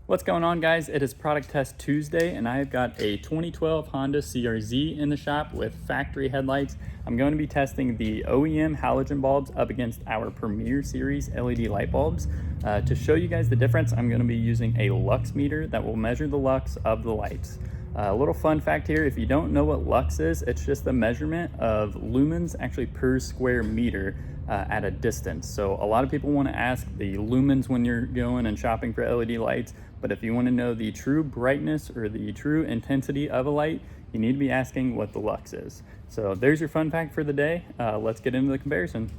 What's going on, guys? It is Product Test Tuesday, and I have got a 2012 Honda CR-Z in the shop with factory headlights. I'm going to be testing the OEM halogen bulbs up against our Premier Series LED light bulbs. To show you guys the difference, I'm going to be using a lux meter that will measure the lux of the lights. A little fun fact here, if you don't know what lux is, it's just the measurement of lumens actually per square meter at a distance. So a lot of people want to ask the lumens when you're going and shopping for LED lights, but if you want to know the true brightness or the true intensity of a light, you need to be asking what the lux is. So there's your fun fact for the day. Let's get into the comparison.